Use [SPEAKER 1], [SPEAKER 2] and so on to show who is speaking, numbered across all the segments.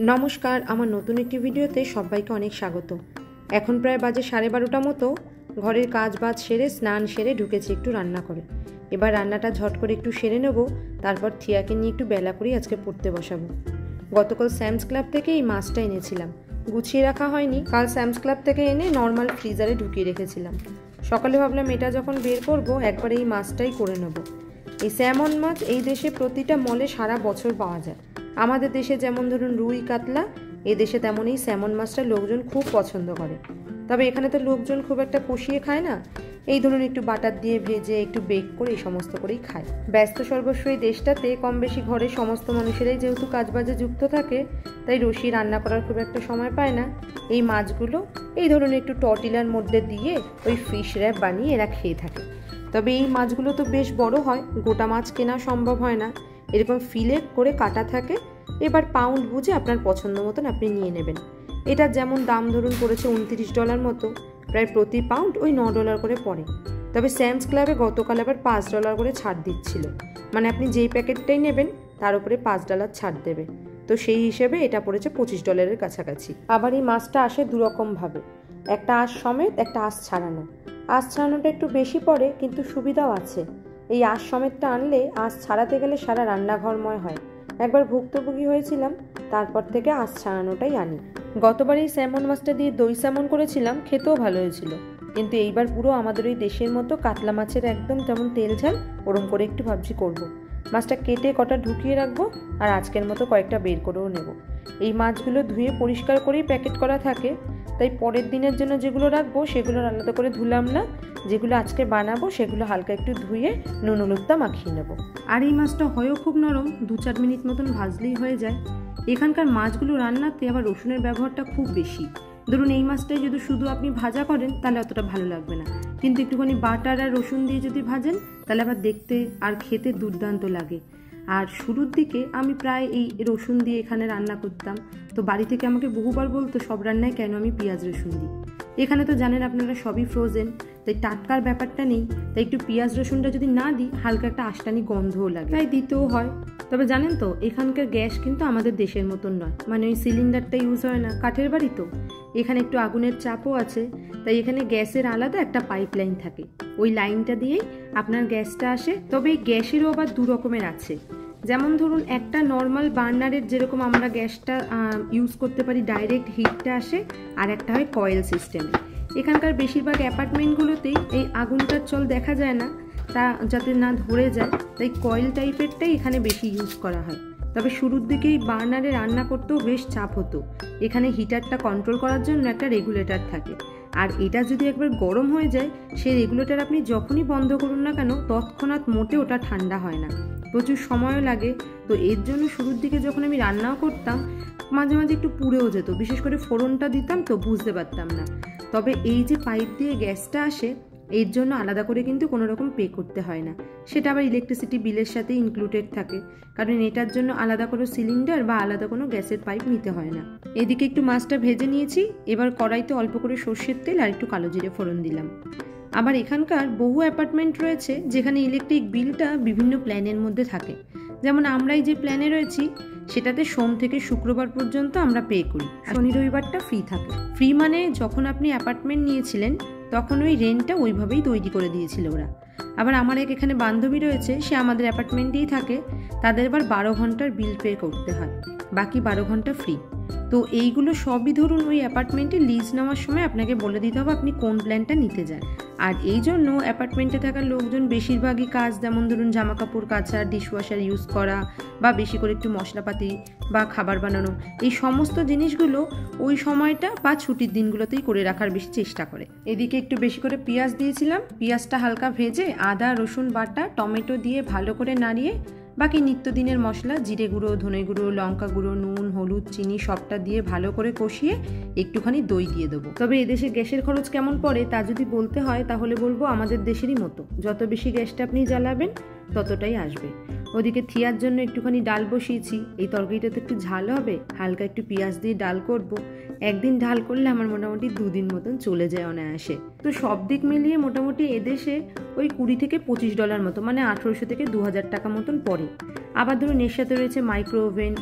[SPEAKER 1] নমস্কার, আমার নতুন একটি ভিডিওতে সবাইকে অনেক স্বাগত। এখন প্রায় বাজে 12:30 মতো। ঘরের কাজ বাজ সেরে স্নান সেরে ঢুকেছি একটু রান্না করে। এবার রান্নাটা ঝট করে একটু সেরে নেব, তারপর থিয়াকে নিয়ে একটু বেলা করেই আজকে পড়তে বসাবো। গতকাল স্যামস ক্লাব থেকে এই মাছটা এনেছিলাম, গুছিয়ে রাখা হয়নি। কাল স্যামস ক্লাব থেকে এনে নর্মাল ফ্রিজারে ঢুকিয়ে রেখেছিলাম। সকালে ভাবলাম এটা যখন বের করব একবার এই মাছটাই করে নেব। এই স্যামন মাছ এই দেশে প্রতিটা মলে সারা বছর পাওয়া যায়। আমাদের দেশে যেমন ধরুন রুই কাতলা, এই দেশে তেমনই স্যামন মাছটা লোকজন খুব পছন্দ করে। তবে এখানে তো লোকজন খুব একটা কষিয়ে খায় না, এই ধরুন একটু বাটার দিয়ে ভেজে একটু বেক করে এই সমস্ত করেই খায়। ব্যস্ত সর্বস্ব এই দেশটাতে কম বেশি ঘরের সমস্ত মানুষেরাই যেহেতু কাজবাজে যুক্ত থাকে, তাই রসি রান্না করার খুব একটা সময় পায় না। এই মাছগুলো এই ধরুন একটু টর্টিলার মধ্যে দিয়ে ওই ফিশ র্যাপ বানিয়ে এরা খেয়ে থাকে। তবে এই মাছগুলো তো বেশ বড় হয়, গোটা মাছ কেনা সম্ভব হয় না, এরকম ফিলেট করে কাটা থাকে। এবার পাউন্ড বুঝে আপনার পছন্দ মতন আপনি নিয়ে নেবেন। এটার যেমন দাম ধরুন পড়েছে $29 মতো, প্রায় প্রতি পাউন্ড ওই $9 করে পড়ে। তবে স্যামস ক্লাবে গতকাল আবার $5 করে ছাড় দিচ্ছিল, মানে আপনি যেই প্যাকেটটাই নেবেন তার উপরে $5 ছাড় দেবে। তো সেই হিসেবে এটা পড়েছে $25 কাছাকাছি। আবার এই মাছটা আসে দুরকমভাবে, একটা আঁশ সমেত, একটা আঁশ ছাড়ানো। আঁশ ছাড়ানোটা একটু বেশি পড়ে, কিন্তু সুবিধাও আছে। এই আঁশ সমেতটা আনলে আঁশ ছাড়াতে গেলে সারা রান্নাঘরময় হয়। একবার ভুক্তভোগী হয়েছিলাম, তারপর থেকে আঁশ ছাড়ানোটাই আনি। গতবার এই স্যামন মাছটা দিয়ে দই স্যামন করেছিলাম, খেতেও ভালো হয়েছিল। কিন্তু এইবার পুরো আমাদের ওই দেশের মতো কাতলা মাছের একদম তেমন তেল ঝাল ওরম করে একটু ভাবছি করব। মাছটা কেটে কটা ঢুকিয়ে রাখবো, আর আজকের মতো কয়েকটা বের করেও নেব। এই মাছগুলো ধুয়ে পরিষ্কার করেই প্যাকেট করা থাকে, তাই পরের দিনের জন্য যেগুলো রাখবো সেগুলো আলাদা করে ধুলাম না। যেগুলো আজকে বানাবো সেগুলো হালকা একটু ধুয়ে নুন হলুদটা মাখিয়ে নেবো। আর এই মাছটা হয়েও খুব নরম, 2-4 মিনিট মতন ভাজলেই হয়ে যায়। এখানকার মাছগুলো রান্নাতে আবার রসুনের ব্যবহারটা খুব বেশি। ধরুন এই মাছটাই যদি শুধু আপনি ভাজা করেন তাহলে অতটা ভালো লাগবে না, কিন্তু একটুখানি বাটার আর রসুন দিয়ে যদি ভাজেন তাহলে আবার দেখতে আর খেতে দুর্দান্ত লাগে। আর শুরুর দিকে আমি প্রায় এই রসুন দিয়ে এখানে রান্না করতাম, তো বাড়ি থেকে আমাকে বহুবার বলতো সব রান্নায় কেন আমি পেঁয়াজ রসুন দিই। এখানে তো জানেন আপনারা সবই ফ্রোজেন, তাই টাটকার ব্যাপারটা নেই। তাই একটু পেঁয়াজ রসুনটা যদি না দিই হালকা একটা আষ্টানি গন্ধও লাগে, তাই দিতেও হয়। তবে জানেন তো এখানকার গ্যাস কিন্তু আমাদের দেশের মতন নয়, মানে ওই সিলিন্ডারটা ইউজ হয় না, কাঠের বাড়ি তো। এখানে একটু আগুনের চাপও আছে, তাই এখানে গ্যাসের আলাদা একটা পাইপ লাইন থাকে, ওই লাইনটা দিয়েই আপনার গ্যাসটা আসে। তবে এই গ্যাসেরও আবার 2 রকমের আছে। যেমন ধরুন একটা নর্মাল বার্নারের যেরকম আমরা গ্যাসটা ইউজ করতে পারি, ডাইরেক্ট হিটটা আসে, আর একটা হয় কয়েল সিস্টেমে। এখানকার বেশিরভাগ অ্যাপার্টমেন্টগুলোতেই এই আগুনটার চল দেখা যায় না, তা যাতে না ধরে যায়, তাই কয়েল টাইপেরটাই এখানে বেশি ইউজ করা হয়। তবে শুরুর দিকেই বার্নারে রান্না করতেও বেশ চাপ হতো। এখানে হিটারটা কন্ট্রোল করার জন্য একটা রেগুলেটর থাকে, আর এটা যদি একবার গরম হয়ে যায় সেই রেগুলেটর আপনি যখনই বন্ধ করুন না কেন তৎক্ষণাৎ মোটে ওটা ঠান্ডা হয় না, প্রচুর সময়ও লাগে। তো এর জন্য শুরুর দিকে যখন আমি রান্নাও করতাম মাঝে মাঝে একটু পুড়েও যেত, বিশেষ করে ফোড়নটা দিতাম তো বুঝতে পারতাম না। তবে এই যে পাইপ দিয়ে গ্যাসটা আসে এর জন্য আলাদা করে কিন্তু কোনো রকম পে করতে হয় না, সেটা আবার ইলেকট্রিসিটি বিলের সাথে ইনক্লুডেড থাকে, কারণ এটার জন্য আলাদা কোনো সিলিন্ডার বা আলাদা কোনো গ্যাসের পাইপ নিতে হয় না। এদিকে একটু মাছটা ভেজে নিয়েছি, এবার কড়াইতে অল্প করে সর্ষের তেল আর একটু কালো জিরে ফোড়ন দিলাম। আবার এখানকার বহু অ্যাপার্টমেন্ট রয়েছে যেখানে ইলেকট্রিক বিলটা বিভিন্ন প্ল্যানের মধ্যে থাকে। যেমন আমরাই যে প্ল্যানে রয়েছি সেটাতে সোম থেকে শুক্রবার পর্যন্ত আমরা পে করি, শনি রবিবারটা ফ্রি থাকে। ফ্রি মানে যখন আপনি অ্যাপার্টমেন্ট নিয়েছিলেন তখন ওই রেন্টটা ওইভাবেই তৈরি করে দিয়েছিল ওরা। আবার আমার এখানে বান্ধবী রয়েছে, সে আমাদের অ্যাপার্টমেন্টেই থাকে, তাদের আবার 12 ঘন্টার বিল পে করতে হয়, বাকি 12 ঘন্টা ফ্রি। তো এইগুলো সবই ধরুন ওই অ্যাপার্টমেন্টে লিজ নেওয়ার সময় আপনাকে বলে দিতে হবে আপনি কোন প্ল্যানটা নিতে যান। আর এই জন্য অ্যাপার্টমেন্টে থাকা লোকজন বেশিরভাগই কাজ, যেমন ধরুন জামা কাপড় কাচা, ডিশওয়াশার ইউজ করা, বা বেশি করে একটু মশলাপাতি বা খাবার বানানো, এই সমস্ত জিনিসগুলো ওই সময়টা বা ছুটির দিনগুলোতেই করে রাখার বেশি চেষ্টা করে। এদিকে একটু বেশি করে পেঁয়াজ দিয়েছিলাম, পেঁয়াজটা হালকা ভেজে আদা রসুন বাটা টমেটো দিয়ে ভালো করে নাড়িয়ে বাকি নিত্যদিনের মশলা জিরে গুঁড়ো, ধনে গুঁড়ো, লঙ্কা গুঁড়ো, নুন, হলুদ, চিনি সবটা দিয়ে ভালো করে কষিয়ে একটুখানি দই দিয়ে দেবো। তবে এদেশে গ্যাসের খরচ কেমন পড়ে তা যদি বলতে হয় তাহলে বলবো আমাদের দেশেরই মতো, যত বেশি গ্যাসটা আপনি জ্বালাবেন ততটাই আসবে। ওদিকে থিয়ার জন্য একটুখানি ডাল বসিয়েছি, এই তরকারিটা তো একটু ঝাল হবে, হালকা একটু পেঁয়াজ দিয়ে ডাল করব। একদিন ডাল করলে আমার মোটামুটি 2 দিন মতন চলে যায় অনায়াসে। তো সব দিক মিলিয়ে মোটামুটি এদেশে ওই $20 থেকে $25 মতো, মানে 1800 থেকে 2000 টাকা মতন পড়ে। আবার ধরুন এর সাথে রয়েছে মাইক্রো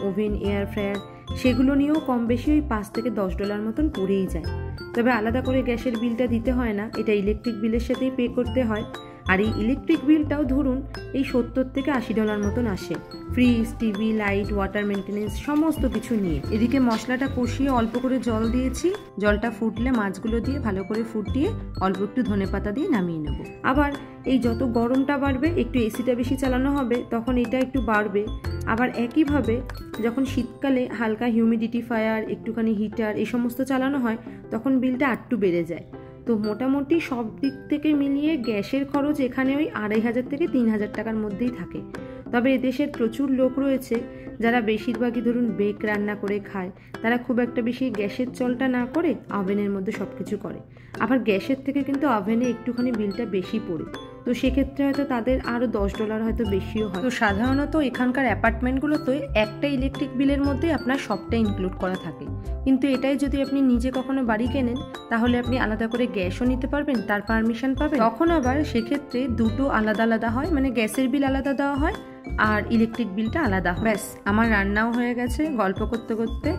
[SPEAKER 1] ওভেন, এয়ার ফ্রায়ার, সেগুলো নিয়েও কম বেশি ওই $5 থেকে $10 মতন পড়েই যায়। তবে আলাদা করে গ্যাসের বিলটা দিতে হয় না, এটা ইলেকট্রিক বিলের সাথেই পে করতে হয়। আর এই ইলেকট্রিক বিলটাও ধরুন এই $70 থেকে $80 মতন আসে, fridge, TV, light, water maintenance সমস্ত কিছু নিয়ে। এদিকে মশলাটা কষিয়ে অল্প করে জল দিয়েছি, জলটা ফুটলে মাছগুলো দিয়ে ভালো করে ফুটিয়ে অল্প একটু ধনেপাতা দিয়ে নামিয়ে নেব। আবার এই যত গরমটা বাড়বে একটু এসিটা বেশি চালানো হবে তখন এটা একটু বাড়বে। আবার একইভাবে যখন শীতকালে হালকা হিউমিডিফায়ার, একটুখানি হিটার এই সমস্ত চালানো হয় তখন বিলটা আরটু বেড়ে যায়। তো মোটামুটি সব দিক থেকে মিলিয়ে গ্যাসের খরচ এখানে ওই 2500 থেকে 3000 টাকার মধ্যেই থাকে। তবে এদেশের প্রচুর লোক রয়েছে যারা বেশিরভাগই ধরুন বেক রান্না করে খায়, তারা খুব একটা বেশি গ্যাসের চলটা না করে ওভেনের মধ্যে সব কিছু করে। আবার গ্যাসের থেকে কিন্তু ওভেনে একটুখানি বিলটা বেশি পড়ে, তো সেক্ষেত্রে হয়তো তাদের আরও $10 হয়তো বেশিও হয়। তো সাধারণত এখানকার অ্যাপার্টমেন্টগুলোতে একটা ইলেকট্রিক বিলের মধ্যে আপনার সবটা ইনক্লুড করা থাকে। কিন্তু এটাই যদি আপনি নিজে কখনো বাড়ি কেনেন তাহলে আপনি আলাদা করে গ্যাসও নিতে পারবেন, তার পারমিশন পাবেন। তখন আবার সেক্ষেত্রে দুটো আলাদা আলাদা হয়, মানে গ্যাসের বিল আলাদা দেওয়া হয় আর ইলেকট্রিক বিলটা আলাদা। ব্যাস, আমার রান্নাও হয়ে গেছে গল্প করতে করতে।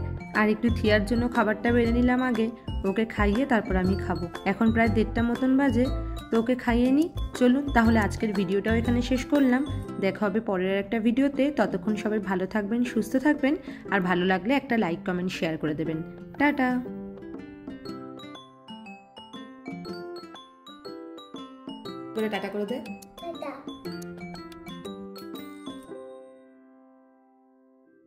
[SPEAKER 1] আর একটু থিয়ার জন্য খাবারটা বেড়ে নিলাম আগে, ওকে খাইয়ে তারপর আমি খাবো। এখন প্রায় 1:30 মতন বাজে, তো ওকে খাইয়ে নিই। চলুন তাহলে আজকের ভিডিওটাও এখানে শেষ করলাম, দেখা হবে পরের একটা ভিডিওতে। ততক্ষণ সবাই ভালো থাকবেন, সুস্থ থাকবেন, আর ভালো লাগলে একটা লাইক, কমেন্ট, শেয়ার করে দেবেন। টাটা।
[SPEAKER 2] টাটা করে দে।